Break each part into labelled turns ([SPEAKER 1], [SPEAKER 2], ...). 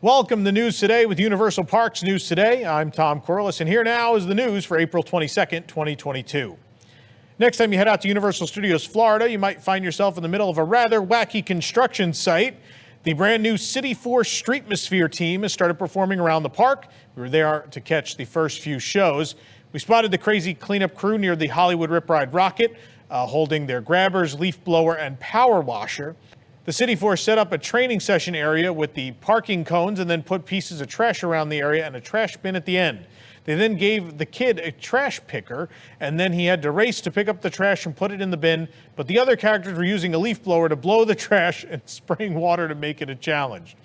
[SPEAKER 1] Welcome to News Today with Universal Parks News Today. I'm Tom Corliss, and here now is the news for April 22nd, 2022. Next time you head out to Universal Studios Florida, you might find yourself in the middle of a rather wacky construction site. The brand new City Force Streetmosphere team has started performing around the park. We were there to catch the first few shows. We spotted the crazy cleanup crew near the Hollywood Rip Ride Rocket, holding their grabbers, leaf blower, and power washer. The City Force set up a training session area with the parking cones and then put pieces of trash around the area and a trash bin at the end. They then gave the kid a trash picker, and then he had to race to pick up the trash and put it in the bin. But the other characters were using a leaf blower to blow the trash and spraying water to make it a challenge.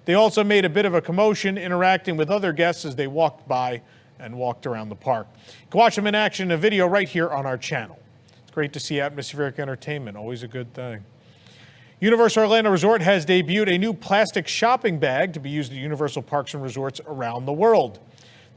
[SPEAKER 1] They also made a bit of a commotion interacting with other guests as they walked by and walked around the park. You can watch them in action in a video right here on our channel. It's great to see atmospheric entertainment, always a good thing. Universal Orlando Resort has debuted a new plastic shopping bag to be used at Universal Parks and Resorts around the world.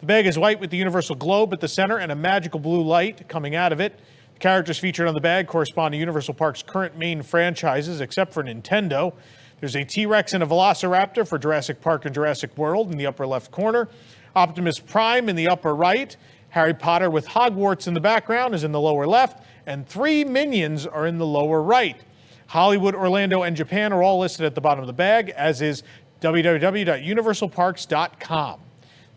[SPEAKER 1] The bag is white with the Universal globe at the center and a magical blue light coming out of it. The characters featured on the bag correspond to Universal Parks' current main franchises, except for Nintendo. There's a T-Rex and a Velociraptor for Jurassic Park and Jurassic World in the upper left corner, Optimus Prime in the upper right, Harry Potter with Hogwarts in the background is in the lower left, and 3 Minions are in the lower right. Hollywood, Orlando, and Japan are all listed at the bottom of the bag, as is www.universalparks.com.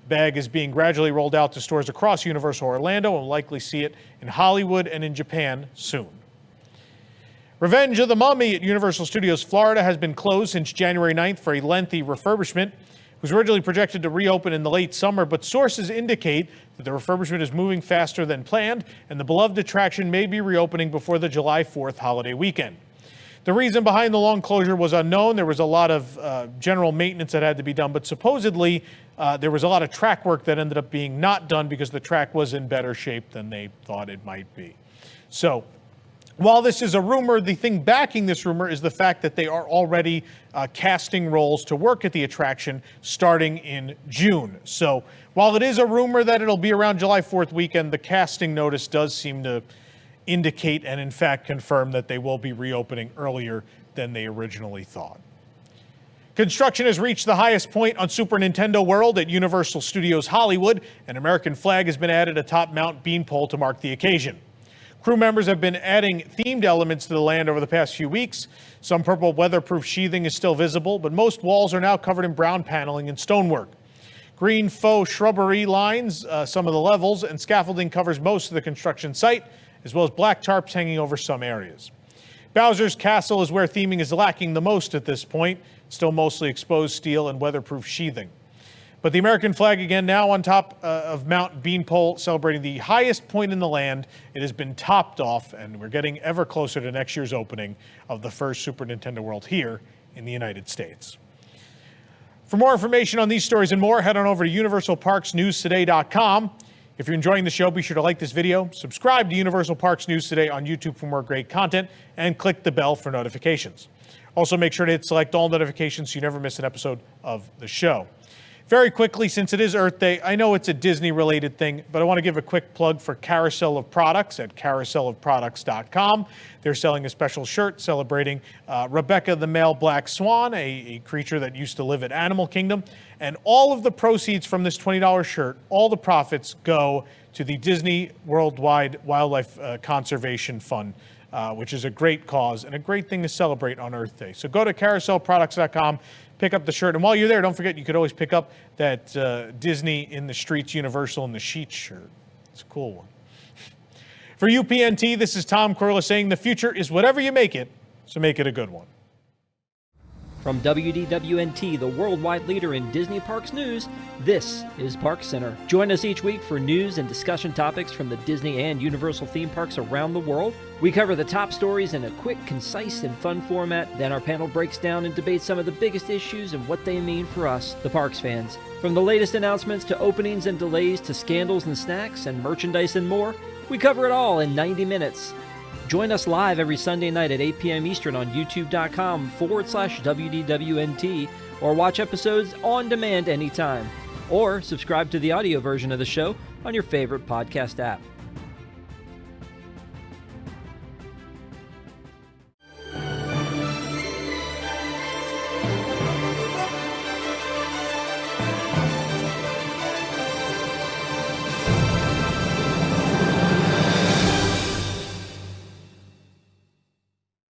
[SPEAKER 1] The bag is being gradually rolled out to stores across Universal Orlando, and we'll likely see it in Hollywood and in Japan soon. Revenge of the Mummy at Universal Studios Florida has been closed since January 9th for a lengthy refurbishment. It was originally projected to reopen in the late summer, but sources indicate that the refurbishment is moving faster than planned, and the beloved attraction may be reopening before the July 4th holiday weekend. The reason behind the long closure was unknown. There was a lot of general maintenance that had to be done, but supposedly there was a lot of track work that ended up being not done because the track was in better shape than they thought it might be. So while this is a rumor, the thing backing this rumor is the fact that they are already casting roles to work at the attraction starting in June. So while it is a rumor that it'll be around July 4th weekend, the casting notice does seem to indicate and in fact confirm that they will be reopening earlier than they originally thought. Construction has reached the highest point on Super Nintendo World at Universal Studios Hollywood. An American flag has been added atop Mount Beanpole to mark the occasion. Crew members have been adding themed elements to the land over the past few weeks. Some purple weatherproof sheathing is still visible, but most walls are now covered in brown paneling and stonework. Green faux shrubbery lines some of the levels, and scaffolding covers most of the construction site, as well as black tarps hanging over some areas. Bowser's Castle is where theming is lacking the most at this point, still mostly exposed steel and weatherproof sheathing. But the American flag again now on top of Mount Beanpole, celebrating the highest point in the land. It has been topped off, and we're getting ever closer to next year's opening of the first Super Nintendo World here in the United States. For more information on these stories and more, head on over to universalparksnewstoday.com. If you're enjoying the show, be sure to like this video, subscribe to Universal Parks News Today on YouTube for more great content, and click the bell for notifications. Also, make sure to hit select all notifications so you never miss an episode of the show. Very quickly, since it is Earth Day, I know it's a Disney-related thing, but I want to give a quick plug for Carousel of Products at carouselofproducts.com. They're selling a special shirt celebrating Rebecca the male black swan, a creature that used to live at Animal Kingdom. And all of the proceeds from this $20 shirt, all the profits go to the Disney Worldwide Wildlife Conservation Fund, which is a great cause and a great thing to celebrate on Earth Day. So go to carouselproducts.com. Pick up the shirt. And while you're there, don't forget you could always pick up that Disney in the Streets Universal in the Sheets shirt. It's a cool one. For UPNT, this is Tom Corliss saying the future is whatever you make it, so make it a good one.
[SPEAKER 2] From WDWNT, the worldwide leader in Disney Parks news, this is Park Center. Join us each week for news and discussion topics from the Disney and Universal theme parks around the world. We cover the top stories in a quick, concise, and fun format. Then our panel breaks down and debates some of the biggest issues and what they mean for us, the Parks fans. From the latest announcements to openings and delays to scandals and snacks and merchandise and more, we cover it all in 90 minutes. Join us live every Sunday night at 8 p.m. Eastern on youtube.com/WDWNT, or watch episodes on demand anytime. Or subscribe to the audio version of the show on your favorite podcast app.